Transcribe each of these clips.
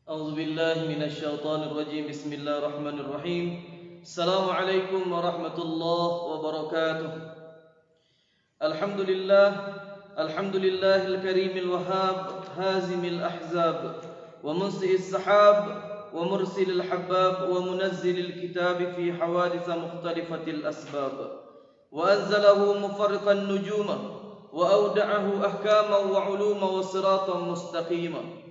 أعوذ بالله من الشيطان الرجيم بسم الله الرحمن الرحيم السلام عليكم ورحمة الله وبركاته الحمد لله الكريم الوهاب هازم الأحزاب ومنسئ السحاب ومرسل الحباب ومنزل الكتاب في حوادث مختلفة الأسباب وأنزله مفرق النجوم وأودعه أحكاما وعلوما وصراطا مستقيما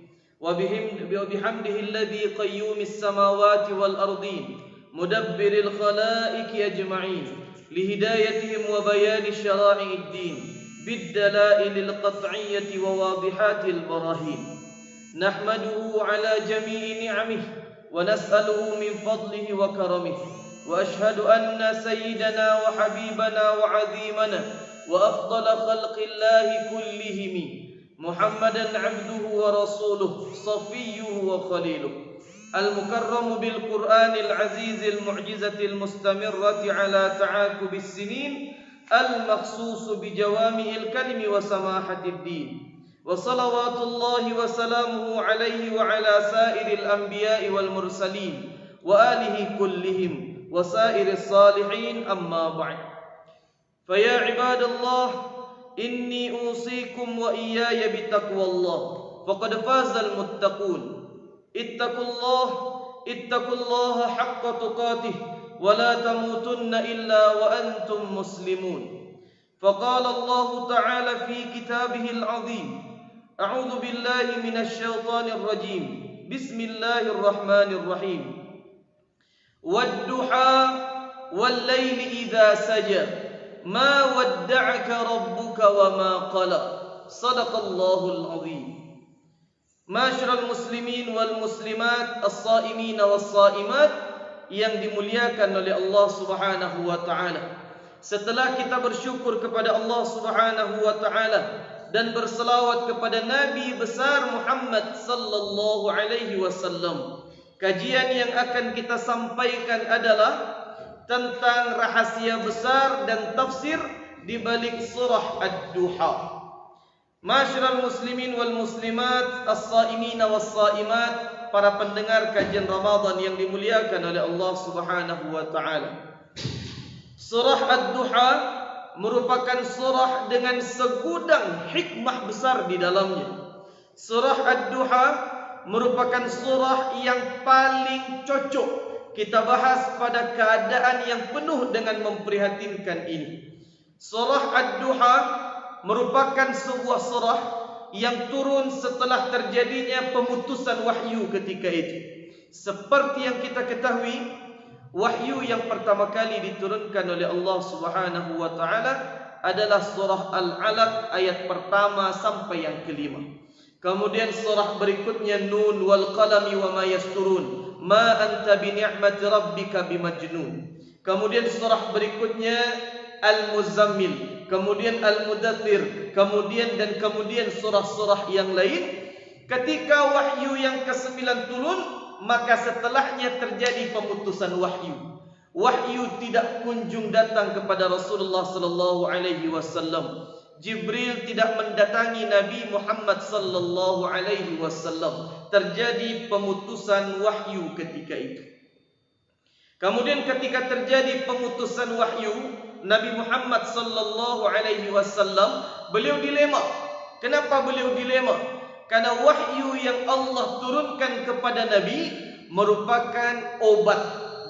وبحمده الذي قيوم السماوات والأرضين مدبر الخلائق أجمعين لهدايتهم وبيان شرائع الدين بالدلائل القطعية وواضحات البراهين نحمده على جميع نعمه ونسأله من فضله وكرمه وأشهد أن سيدنا وحبيبنا وعظيمنا وأفضل خلق الله كلهم محمدا عبده ورسوله صفيه وخليله المكرم بالقرآن العزيز المعجزة المستمرة على تعاقب السنين المخصوص بجوامع الكلم وسماحة الدين وصلوات الله وسلامه عليه وعلى سائر الأنبياء والمرسلين وآله كلهم وسائر الصالحين أما بعد فيا عباد الله إني أوصيكم وإياي بتقوى الله فقد فاز المتقون اتقوا الله حق تقاته ولا تموتن إلا وأنتم مسلمون فقال الله تعالى في كتابه العظيم أعوذ بالله من الشيطان الرجيم بسم الله الرحمن الرحيم والضحى والليل إذا سجى ما ودعك ربك وما قلى صدق الله العظيم معاشر المسlimin wal muslimat as-saimin was-saimat yang dimuliakan oleh Allah Subhanahu wa taala. Setelah kita bersyukur kepada Allah Subhanahu wa taala dan berselawat kepada Nabi besar Muhammad sallallahu alaihi wasallam, kajian yang akan kita sampaikan adalah tentang rahasia besar dan tafsir di balik surah Ad-Duha. Ma'asyiral muslimin wal muslimat, as-saimin was-saimat, para pendengar kajian Ramadan yang dimuliakan oleh Allah Subhanahu wa taala. Surah Ad-Duha merupakan surah dengan segudang hikmah besar di dalamnya. Surah Ad-Duha merupakan surah yang paling cocok kita bahas pada keadaan yang penuh dengan memprihatinkan ini. Surah Ad-Duha merupakan sebuah surah yang turun setelah terjadinya pemutusan wahyu ketika itu. Seperti yang kita ketahui, wahyu yang pertama kali diturunkan oleh Allah Subhanahu wa taala adalah surah Al-Alaq ayat pertama sampai yang kelima. Kemudian surah berikutnya Nun wal qalami wa ma yasturun. Ma anta bi ni'mati rabbika bimajnun. Kemudian surah berikutnya Al-Muzammil, kemudian Al-Mudaththir, kemudian surah-surah yang lain. Ketika wahyu yang ke-9 turun, maka setelahnya terjadi pemutusan wahyu. Wahyu tidak kunjung datang kepada Rasulullah sallallahu alaihi wasallam. Jibril tidak mendatangi Nabi Muhammad sallallahu alaihi wasallam. Terjadi pemutusan wahyu ketika itu. Kemudian ketika terjadi pemutusan wahyu, Nabi Muhammad sallallahu alaihi wasallam beliau dilema. Kenapa beliau dilema? Karena wahyu yang Allah turunkan kepada Nabi merupakan obat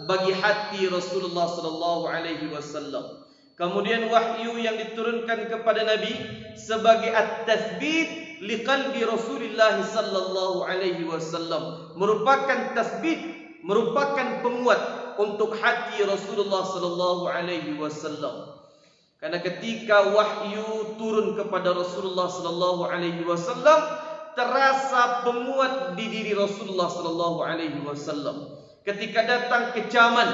bagi hati Rasulullah sallallahu alaihi wasallam. Kemudian wahyu yang diturunkan kepada Nabi sebagai at-tathbit liqalbi Rasulullah sallallahu alaihi wasallam, merupakan tasbit, merupakan penguat untuk hati Rasulullah sallallahu alaihi wasallam. Karena ketika wahyu turun kepada Rasulullah sallallahu alaihi wasallam, terasa penguat di diri Rasulullah sallallahu alaihi wasallam. Ketika datang kecaman,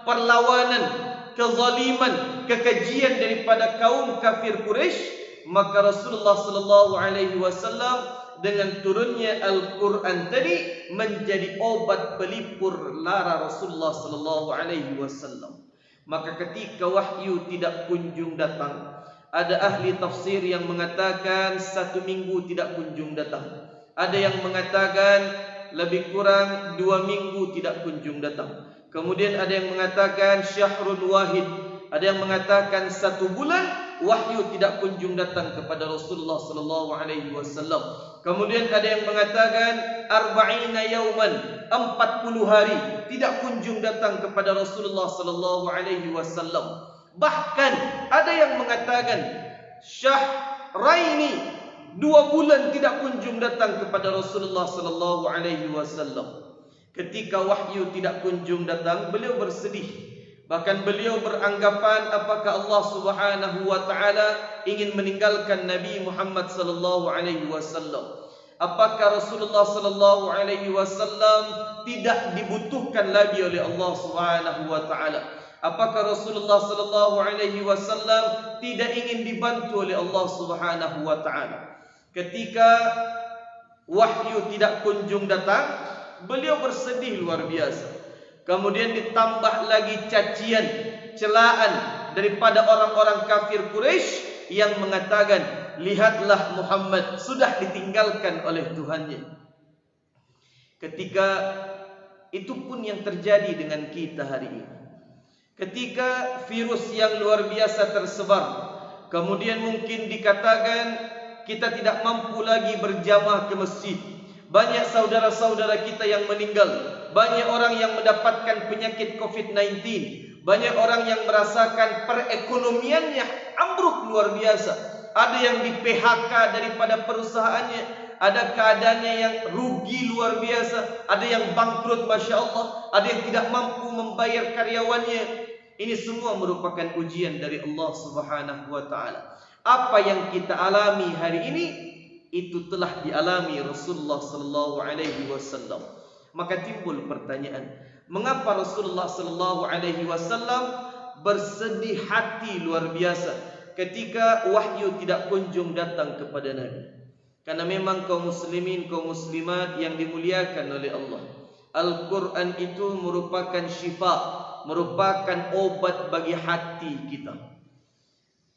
perlawanan, kezaliman, kekejian daripada kaum kafir Quraisy, maka Rasulullah sallallahu alaihi wasallam dengan turunnya Al-Quran tadi menjadi obat pelipur lara Rasulullah sallallahu alaihi wasallam. Maka ketika wahyu tidak kunjung datang, ada ahli tafsir yang mengatakan 1 minggu tidak kunjung datang. Ada yang mengatakan lebih kurang 2 minggu tidak kunjung datang. Kemudian ada yang mengatakan syahrun wahid, ada yang mengatakan 1 bulan wahyu tidak kunjung datang kepada Rasulullah sallallahu alaihi wasallam. Kemudian ada yang mengatakan arba'ina yauman, 40 hari tidak kunjung datang kepada Rasulullah sallallahu alaihi wasallam. Bahkan ada yang mengatakan syahraini, 2 bulan tidak kunjung datang kepada Rasulullah sallallahu alaihi wasallam. Ketika wahyu tidak kunjung datang, beliau bersedih. Bahkan beliau beranggapan apakah Allah Subhanahu wa taala ingin meninggalkan Nabi Muhammad sallallahu alaihi wasallam? Apakah Rasulullah sallallahu alaihi wasallam tidak dibutuhkan lagi oleh Allah Subhanahu wa taala? Apakah Rasulullah sallallahu alaihi wasallam tidak ingin dibantu oleh Allah Subhanahu wa taala? Ketika wahyu tidak kunjung datang, beliau bersedih luar biasa. Kemudian ditambah lagi cacian, celaan daripada orang-orang kafir Quraisy yang mengatakan, lihatlah Muhammad sudah ditinggalkan oleh Tuhannya. Ketika itu pun yang terjadi dengan kita hari ini. Ketika virus yang luar biasa tersebar, kemudian mungkin dikatakan kita tidak mampu lagi berjamaah ke masjid. Banyak saudara-saudara kita yang meninggal, banyak orang yang mendapatkan penyakit COVID-19, banyak orang yang merasakan perekonomiannya ambruk luar biasa. Ada yang di PHK daripada perusahaannya, ada keadaannya yang rugi luar biasa, ada yang bangkrut Masya Allah, ada yang tidak mampu membayar karyawannya. Ini semua merupakan ujian dari Allah Subhanahu wa taala. Apa yang kita alami hari ini itu telah dialami Rasulullah sallallahu alaihi wasallam. Maka timbul pertanyaan, mengapa Rasulullah sallallahu alaihi wasallam bersedih hati luar biasa ketika wahyu tidak kunjung datang kepada Nabi? Karena memang kaum muslimin, kaum muslimat yang dimuliakan oleh Allah, Al-Quran itu merupakan syifa, merupakan obat bagi hati kita.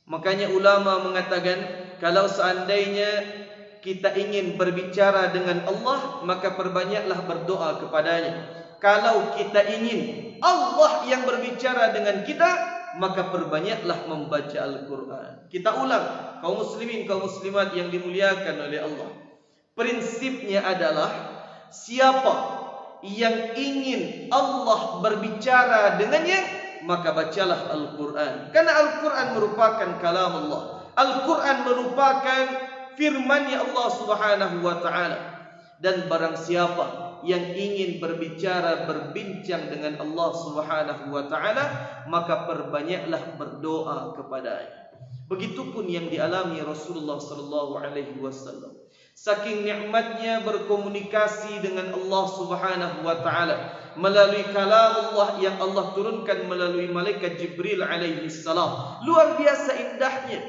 Makanya ulama mengatakan, kalau seandainya kita ingin berbicara dengan Allah, maka perbanyaklah berdoa kepadanya. Kalau kita ingin Allah yang berbicara dengan kita, maka perbanyaklah membaca Al-Quran. Kita ulang, kaum muslimin, kaum muslimat yang dimuliakan oleh Allah. Prinsipnya adalah siapa yang ingin Allah berbicara dengannya, maka bacalah Al-Quran. Karena Al-Quran merupakan kalam Allah. Al-Quran merupakan firman-Nya Allah Subhanahu wa taala. Dan barang siapa yang ingin berbicara, berbincang dengan Allah Subhanahu wa taala, maka perbanyaklah berdoa kepadanya. Begitupun yang dialami Rasulullah sallallahu alaihi wasallam. Saking nikmatnya berkomunikasi dengan Allah Subhanahu wa taala melalui kalam Allah yang Allah turunkan melalui malaikat Jibril alaihi salam. Luar biasa indahnya.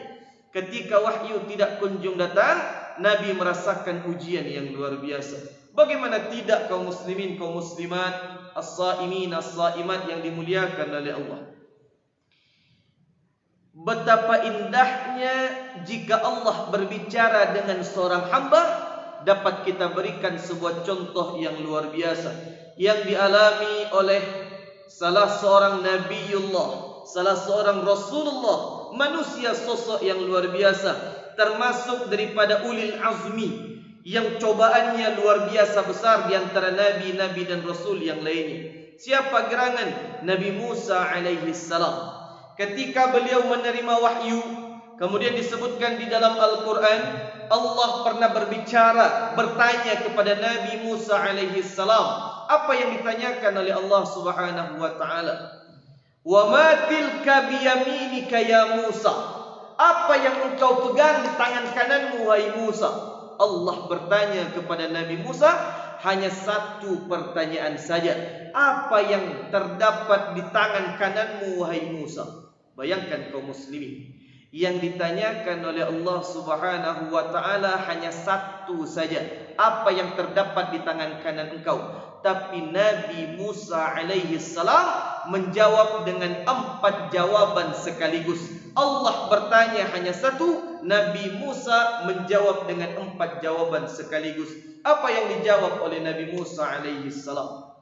Ketika wahyu tidak kunjung datang, Nabi merasakan ujian yang luar biasa. Bagaimana tidak kaum muslimin, kaum muslimat, as-saimin, as-saimat yang dimuliakan oleh Allah. Betapa indahnya jika Allah berbicara dengan seorang hamba. Dapat kita berikan sebuah contoh yang luar biasa yang dialami oleh salah seorang Nabiullah, salah seorang Rasulullah, manusia sosok yang luar biasa, termasuk daripada ulil azmi yang cobaannya luar biasa besar di antara nabi-nabi dan rasul yang lainnya. Siapa gerangan? Nabi Musa alaihi salam. Ketika beliau menerima wahyu, kemudian disebutkan di dalam Al-Quran, Allah pernah berbicara, bertanya kepada Nabi Musa alaihi salam. Apa yang ditanyakan oleh Allah Subhanahu wa taala? Wa ma tilka biyaminika ya Musa? Apa yang engkau pegang di tangan kananmu wahai Musa? Allah bertanya kepada Nabi Musa hanya satu pertanyaan saja. Apa yang terdapat di tangan kananmu wahai Musa? Bayangkan kaum muslimin, yang ditanyakan oleh Allah Subhanahu wa taala hanya satu saja. Apa yang terdapat di tangan kanan engkau? Tapi Nabi Musa alaihi salam menjawab dengan 4 jawaban sekaligus. Allah bertanya hanya satu, Nabi Musa menjawab dengan 4 jawaban sekaligus. Apa yang dijawab oleh Nabi Musa alaihi salam?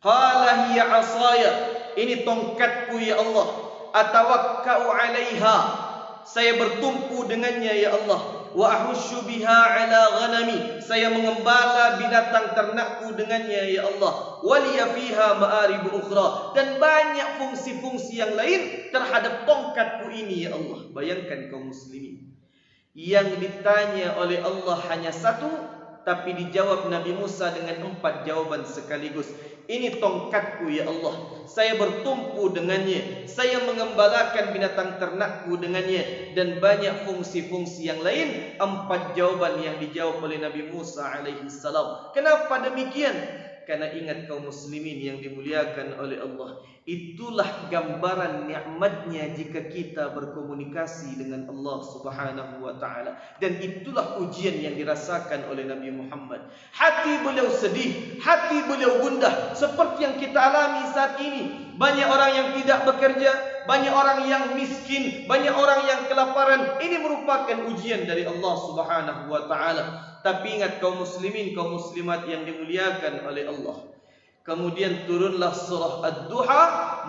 Qala hiya asaya, ini tongkatku ya Allah. Atawakkau 'alaiha, saya bertumpu dengannya ya Allah. Wa ahushu biha 'ala ghanami, saya mengembala binatang ternakku dengannya ya Allah. Waliya fiha ma'arib ukhra, dan banyak fungsi-fungsi yang lain terhadap tongkatku ini ya Allah. Bayangkan kaum muslimin, yang ditanya oleh Allah hanya satu, tapi dijawab Nabi Musa dengan 4 jawaban sekaligus. Ini tongkatku ya Allah, saya bertumpu dengannya, saya mengembalakan binatang ternakku dengannya, dan banyak fungsi-fungsi yang lain. 4 jawaban yang dijawab oleh Nabi Musa alaihi salam. Kenapa demikian? Karena ingat kaum muslimin yang dimuliakan oleh Allah, itulah gambaran nikmatnya jika kita berkomunikasi dengan Allah subhanahu wa ta'ala. Dan itulah ujian yang dirasakan oleh Nabi Muhammad. Hati beliau sedih, hati beliau gundah, seperti yang kita alami saat ini. Banyak orang yang tidak bekerja, banyak orang yang miskin, banyak orang yang kelaparan. Ini merupakan ujian dari Allah subhanahu wa ta'ala. Tapi ingat kaum muslimin, kaum muslimat yang dimuliakan oleh Allah, kemudian turunlah surah Ad-Duha,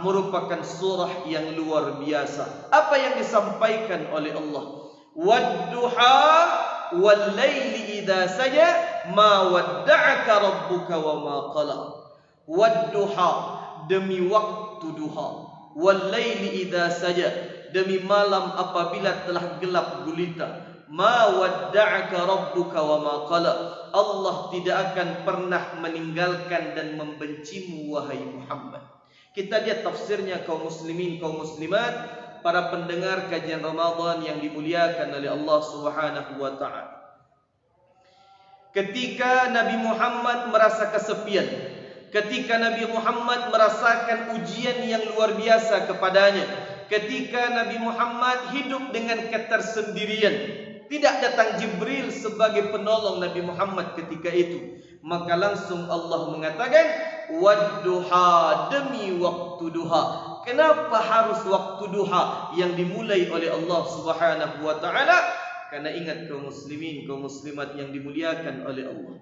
merupakan surah yang luar biasa. Apa yang disampaikan oleh Allah? Wad-duha wal-laili idza saja ma wadda'aka rabbuka wa ma qala. Wad-duha, demi waktu duha. Wal-laili idza saja, demi malam apabila telah gelap gulita. Ma wadda'aka rabbuka wa ma qala, Allah tidak akan pernah meninggalkan dan membencimu wahai Muhammad. Kita lihat tafsirnya kaum muslimin, kaum muslimat, para pendengar kajian Ramadan yang dimuliakan oleh Allah subhanahu wa ta'ala. Ketika Nabi Muhammad merasa kesepian, ketika Nabi Muhammad merasakan ujian yang luar biasa kepadanya, ketika Nabi Muhammad hidup dengan ketersendirian, tidak datang Jibril sebagai penolong Nabi Muhammad ketika itu, maka langsung Allah mengatakan wadduha, demi waktu duha. Kenapa harus waktu duha yang dimulai oleh Allah subhanahu wa ta'ala? Karena ingat kaum muslimin, kaum muslimat yang dimuliakan oleh Allah,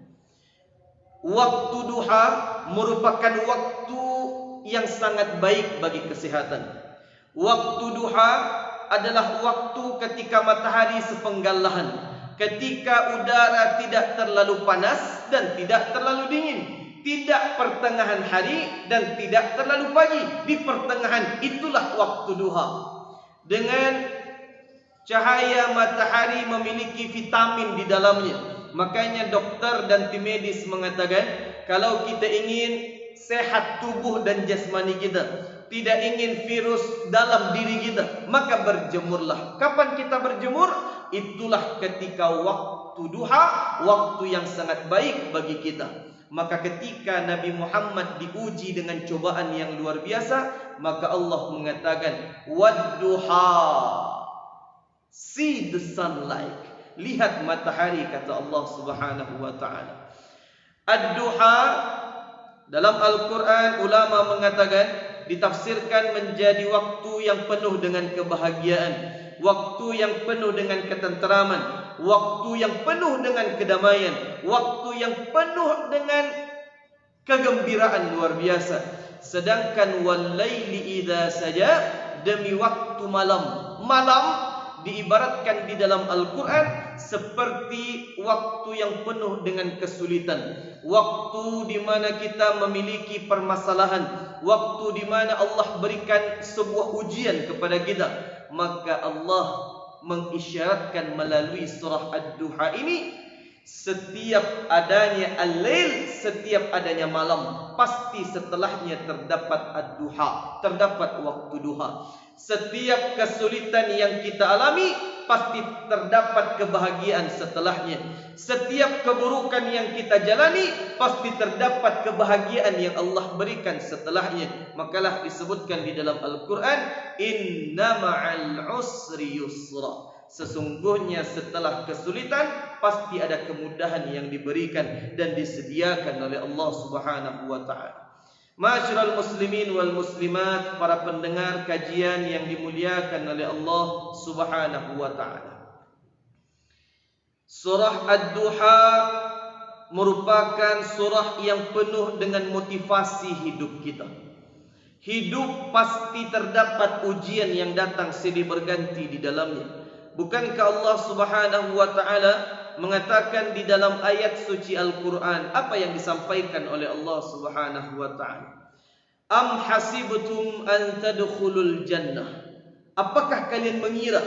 waktu duha merupakan waktu yang sangat baik bagi kesehatan. Waktu duha adalah waktu ketika matahari sepenggal lahan, ketika udara tidak terlalu panas dan tidak terlalu dingin, tidak pertengahan hari dan tidak terlalu pagi. Di pertengahan itulah waktu duha. Dengan cahaya matahari memiliki vitamin di dalamnya. Makanya dokter dan tim medis mengatakan, kalau kita ingin sehat tubuh dan jasmani kita, tidak ingin virus dalam diri kita, maka berjemurlah. Kapan kita berjemur? Itulah ketika waktu duha, waktu yang sangat baik bagi kita. Maka ketika Nabi Muhammad diuji dengan cobaan yang luar biasa, maka Allah mengatakan wadduha, see the sunlight, lihat matahari, kata Allah subhanahu wa ta'ala. Ad-duha dalam Al-Quran ulama mengatakan ditafsirkan menjadi waktu yang penuh dengan kebahagiaan, waktu yang penuh dengan ketenteraman, waktu yang penuh dengan kedamaian, waktu yang penuh dengan kegembiraan luar biasa. Sedangkan wal-laili idza saja, demi waktu malam. Malam diibaratkan di dalam Al-Quran seperti waktu yang penuh dengan kesulitan, waktu di mana kita memiliki permasalahan, waktu di mana Allah berikan sebuah ujian kepada kita. Maka Allah mengisyaratkan melalui surah Ad-Duha ini, setiap adanya al-lail, setiap adanya malam, pasti setelahnya terdapat ad-duha, terdapat waktu duha. Setiap kesulitan yang kita alami, pasti terdapat kebahagiaan setelahnya. Setiap keburukan yang kita jalani, pasti terdapat kebahagiaan yang Allah berikan setelahnya. Makalah disebutkan di dalam Al-Quran, inna ma'al usri yusra, sesungguhnya setelah kesulitan pasti ada kemudahan yang diberikan dan disediakan oleh Allah subhanahu wa ta'ala. Ma'asyiral muslimin wal muslimat, para pendengar kajian yang dimuliakan oleh Allah subhanahu wa ta'ala, Surah Ad-Duha merupakan surah yang penuh dengan motivasi hidup kita. Hidup pasti terdapat ujian yang datang silih berganti di dalamnya. Bukankah Allah Subhanahu wa taala mengatakan di dalam ayat suci Al-Quran apa yang disampaikan oleh Allah Subhanahu wa taala? Am hasibtum an tadkhulul jannah? Apakah kalian mengira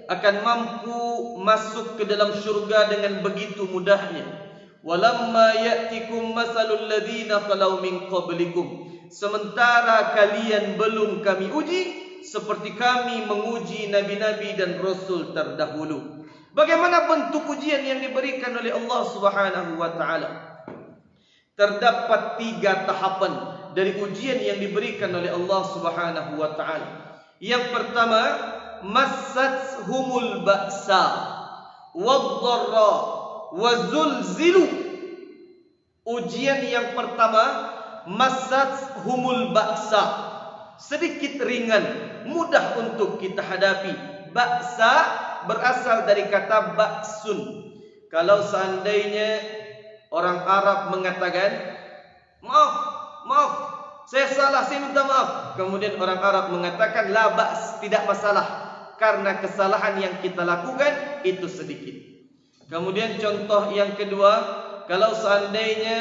akan mampu masuk ke dalam syurga dengan begitu mudahnya? Walamma ya'tikum masalul ladzina khalau min qablikum, sementara kalian belum kami uji seperti kami menguji nabi-nabi dan rasul terdahulu. Bagaimana bentuk ujian yang diberikan oleh Allah Subhanahu wa taala? Terdapat 3 tahapan dari ujian yang diberikan oleh Allah Subhanahu wa taala. Yang pertama, massathumul ba'sa wad-dharra wazulzilu. Ujian yang pertama, massathumul ba'sa, sedikit ringan, mudah untuk kita hadapi. Ba'sa berasal dari kata ba'sun. Kalau seandainya orang Arab mengatakan, maaf, saya salah, saya minta maaf. Kemudian orang Arab mengatakan la ba's, tidak masalah, karena kesalahan yang kita lakukan itu sedikit. Kemudian contoh yang kedua, kalau seandainya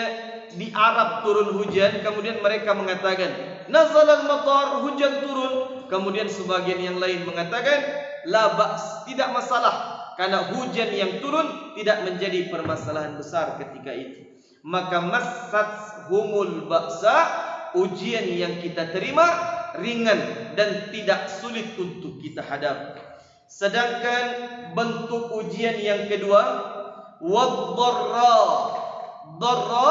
di Arab turun hujan, kemudian mereka mengatakan nazalal matar, hujan turun. Kemudian sebagian yang lain mengatakan la ba's, tidak masalah, karena hujan yang turun tidak menjadi permasalahan besar ketika itu. Maka massathumul ba'sa, ujian yang kita terima ringan dan tidak sulit untuk kita hadapi. Sedangkan bentuk ujian yang kedua, wad-dharra. Dharra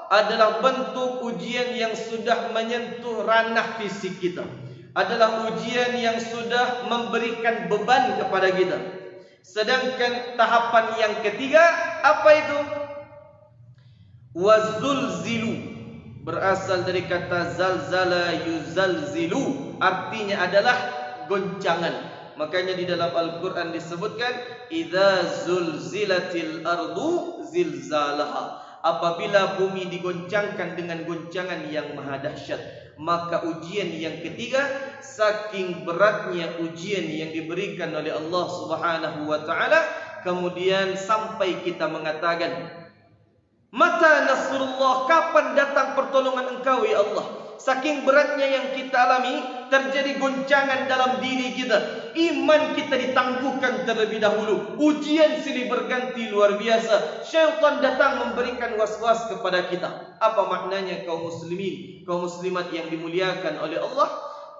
adalah bentuk ujian yang sudah menyentuh ranah fisik kita, adalah ujian yang sudah memberikan beban kepada kita. Sedangkan tahapan yang ketiga, apa itu? Wazulzilu, berasal dari kata zalzala yuzalzilu, artinya adalah goncangan. Makanya di dalam Al-Quran disebutkan idza zulzilatil ardu zilzalaha, apabila bumi digoncangkan dengan goncangan yang maha dahsyat. Maka ujian yang ketiga, saking beratnya ujian yang diberikan oleh Allah Subhanahu wa taala, kemudian sampai kita mengatakan, mata nasrullah, kapan datang pertolongan engkau ya Allah? Saking beratnya yang kita alami, terjadi goncangan dalam diri kita. Iman kita ditangguhkan terlebih dahulu. Ujian silih berganti luar biasa. Syaitan datang memberikan was-was kepada kita. Apa maknanya kaum muslimin, kaum muslimat yang dimuliakan oleh Allah?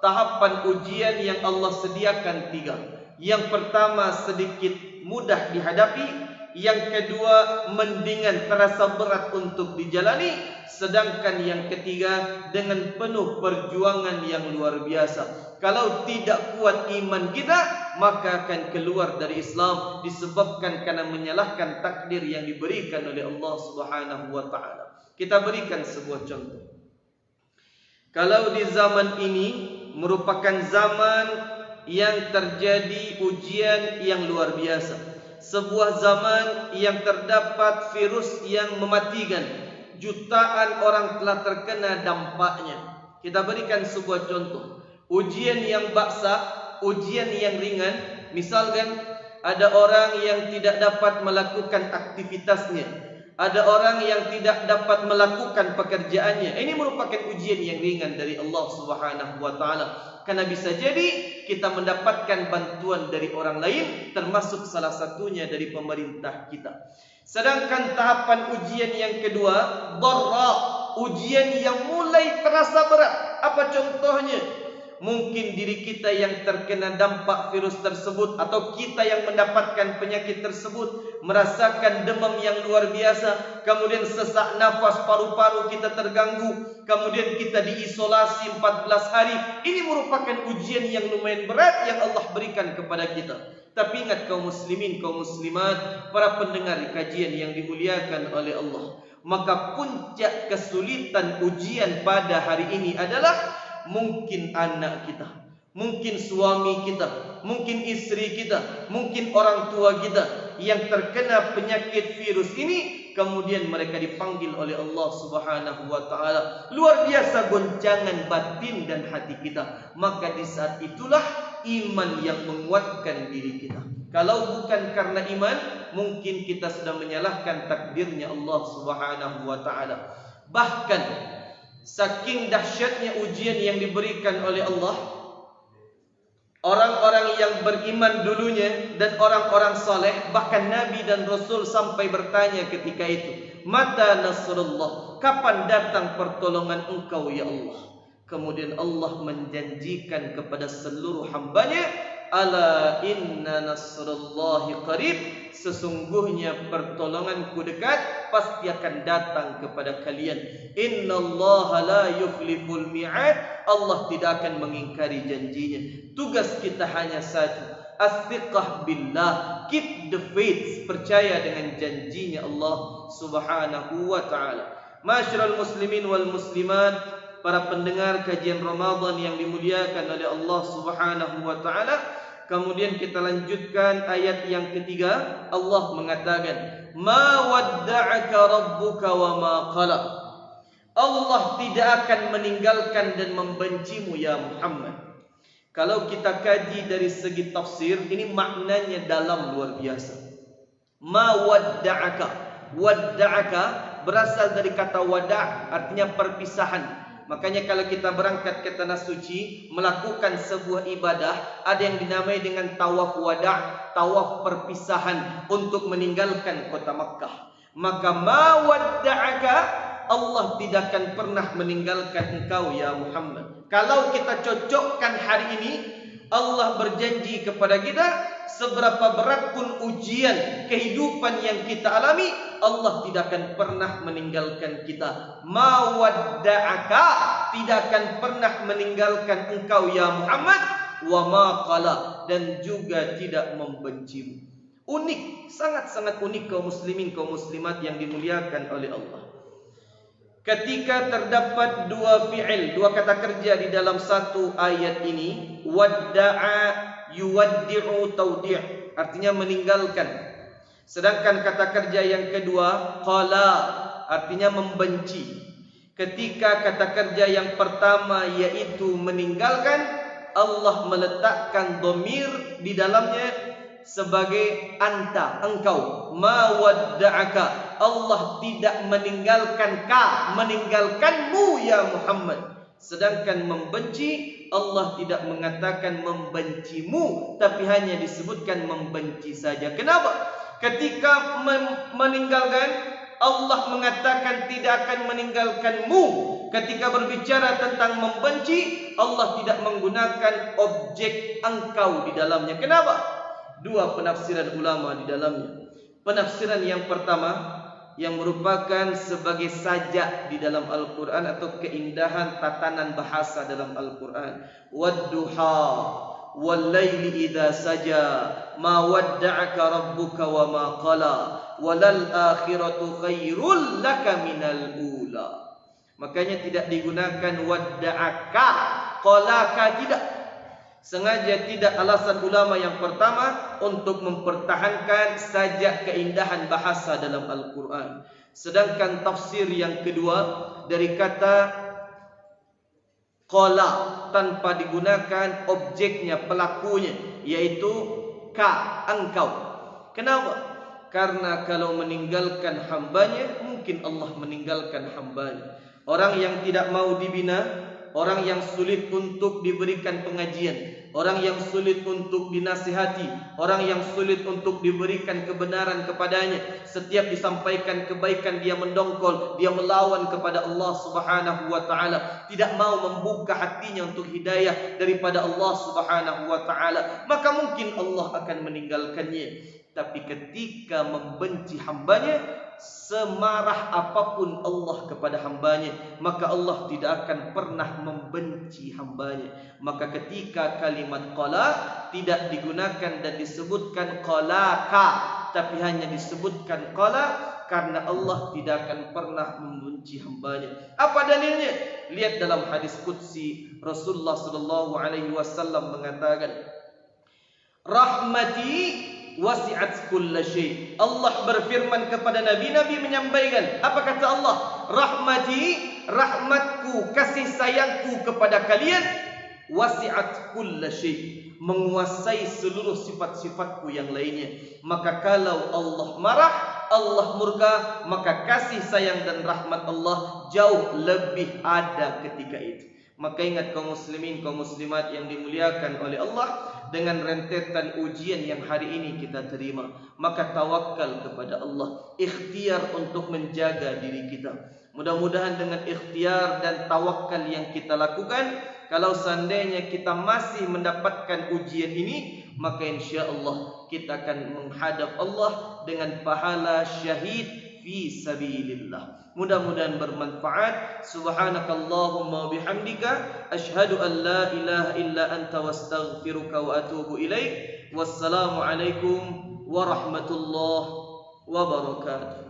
Tahapan ujian yang Allah sediakan 3. Yang pertama sedikit mudah dihadapi. Yang kedua mendingan, terasa berat untuk dijalani. Sedangkan yang ketiga dengan penuh perjuangan yang luar biasa. Kalau tidak kuat iman kita, maka akan keluar dari Islam disebabkan karena menyalahkan takdir yang diberikan oleh Allah Subhanahu wa taala. Kita berikan sebuah contoh. Kalau di zaman ini merupakan zaman yang terjadi ujian yang luar biasa, sebuah zaman yang terdapat virus yang mematikan, jutaan orang telah terkena dampaknya. Kita berikan sebuah contoh. Ujian yang baksa, ujian yang ringan. Misalkan ada orang yang tidak dapat melakukan aktivitasnya, ada orang yang tidak dapat melakukan pekerjaannya. Ini merupakan ujian yang ringan dari Allah Subhanahu wa taala. Karena bisa jadi kita mendapatkan bantuan dari orang lain, termasuk salah satunya dari pemerintah kita. Sedangkan tahapan ujian yang kedua, dharra, ujian yang mulai terasa berat. Apa contohnya? Mungkin diri kita yang terkena dampak virus tersebut, atau kita yang mendapatkan penyakit tersebut, merasakan demam yang luar biasa, kemudian sesak nafas, paru-paru kita terganggu, kemudian kita diisolasi 14 hari. Ini merupakan ujian yang lumayan berat yang Allah berikan kepada kita. Tapi ingat kaum muslimin, kaum muslimat, para pendengar kajian yang dimuliakan oleh Allah, maka puncak kesulitan ujian pada hari ini adalah mungkin anak kita, mungkin suami kita, mungkin istri kita, mungkin orang tua kita yang terkena penyakit virus ini, kemudian mereka dipanggil oleh Allah Subhanahu wa taala. Luar biasa goncangan batin dan hati kita. Maka di saat itulah iman yang menguatkan diri kita. Kalau bukan karena iman, mungkin kita sudah menyalahkan takdirnya Allah Subhanahu wa taala. Bahkan saking dahsyatnya ujian yang diberikan oleh Allah, orang-orang yang beriman dulunya dan orang-orang saleh, bahkan Nabi dan Rasul sampai bertanya ketika itu, "Mata nasrullah?" Kapan datang pertolongan Engkau ya Allah? Kemudian Allah menjanjikan kepada seluruh hambanya, "Ala inna nasrullahi qarib." Sesungguhnya pertolonganku dekat, pasti akan datang kepada kalian. Innallaha la yukhliful mi'ad. Allah tidak akan mengingkari janjinya. Tugas kita hanya satu, as-thiqah billah, keep the faith, percaya dengan janjinya Allah Subhanahu wa taala. Ma'asyiral muslimin wal muslimat, para pendengar kajian Ramadan yang dimuliakan oleh Allah Subhanahu wa taala. Kemudian kita lanjutkan ayat yang ketiga. Allah mengatakan, "Ma wadda'aka rabbuka wa ma qala." Allah tidak akan meninggalkan dan membencimu ya Muhammad. Kalau kita kaji dari segi tafsir, ini maknanya dalam luar biasa. Ma wadda'aka. Wadda'aka berasal dari kata wada', artinya perpisahan. Makanya kalau kita berangkat ke tanah suci, melakukan sebuah ibadah, ada yang dinamai dengan tawaf wada', tawaf perpisahan untuk meninggalkan kota Makkah. Maka ma wadda'aka, Allah tidak akan pernah meninggalkan engkau ya Muhammad. Kalau kita cocokkan hari ini, Allah berjanji kepada kita, seberapa berat pun ujian kehidupan yang kita alami, Allah tidak akan pernah meninggalkan kita. Ma wadda'aka, tidak akan pernah meninggalkan engkau ya Muhammad, wa ma qala, dan juga tidak membencimu. Unik, sangat-sangat unik kaum muslimin, kaum muslimat yang dimuliakan oleh Allah. Ketika terdapat dua fi'il, dua kata kerja di dalam satu ayat ini, wadda'a yuwaddi'u tawdi', artinya meninggalkan. Sedangkan kata kerja yang kedua, qala, artinya membenci. Ketika kata kerja yang pertama yaitu meninggalkan, Allah meletakkan dhamir di dalamnya sebagai anta, engkau. Ma wadda'aka, Allah tidak meninggalkan ka, meninggalkanmu ya Muhammad. Sedangkan membenci, Allah tidak mengatakan membencimu, tapi hanya disebutkan membenci saja. Kenapa? Ketika meninggalkan, Allah mengatakan tidak akan meninggalkanmu. Ketika berbicara tentang membenci, Allah tidak menggunakan objek engkau di dalamnya. Kenapa? Dua penafsiran ulama di dalamnya. Penafsiran yang pertama, yang merupakan sebagai sajak di dalam Al-Quran atau keindahan tatanan bahasa dalam Al-Quran. Wadduha wal-laili idza saja ma wadda'aka rabbuka wa ma qala walal akhiratu khairul laka minal ula. Makanya tidak digunakan wadda'aka, qalaka tidak. Sengaja tidak, alasan ulama yang pertama untuk mempertahankan sajak keindahan bahasa dalam Al-Quran. Sedangkan tafsir yang kedua dari kata qala tanpa digunakan objeknya, pelakunya, yaitu ka, engkau. Kenapa? Karena kalau meninggalkan hambanya, mungkin Allah meninggalkan hambanya. Orang yang tidak mau dibina, orang yang sulit untuk diberikan pengajian, orang yang sulit untuk dinasihati, orang yang sulit untuk diberikan kebenaran kepadanya. Setiap disampaikan kebaikan dia mendongkol, dia melawan kepada Allah Subhanahu wa taala, tidak mau membuka hatinya untuk hidayah daripada Allah Subhanahu wa taala, maka mungkin Allah akan meninggalkannya. Tapi ketika membenci hambanya, semarah apapun Allah kepada hambanya, maka Allah tidak akan pernah membenci hambanya. Maka ketika kalimat qala tidak digunakan dan disebutkan qalaka, tapi hanya disebutkan qala, karena Allah tidak akan pernah membenci hambanya. Apa dalilnya? Lihat dalam hadis qudsi, Rasulullah sallallahu alaihi wasallam mengatakan, rahmati wasi'at kulla syai. Allah berfirman kepada Nabi, Nabi menyampaikan, apa kata Allah? Rahmati, rahmatku, kasih sayangku kepada kalian, wasi'at kulla syai, menguasai seluruh sifat-sifatku yang lainnya. Maka kalau Allah marah, Allah murka, maka kasih sayang dan rahmat Allah jauh lebih ada ketika itu. Maka ingat kaum muslimin, kaum muslimat yang dimuliakan oleh Allah, dengan rentetan ujian yang hari ini kita terima, maka tawakal kepada Allah, ikhtiar untuk menjaga diri kita. Mudah-mudahan dengan ikhtiar dan tawakal yang kita lakukan, kalau seandainya kita masih mendapatkan ujian ini, maka insya Allah kita akan menghadap Allah dengan pahala syahid fi sabilillah. Mudah-mudahan bermanfaat. Subhanakallahumma bihamdika asyhadu an la ilaha illa anta wastaghfiruka wa atubu ilaik. Wassalamu alaikum warahmatullahi wabarakatuh.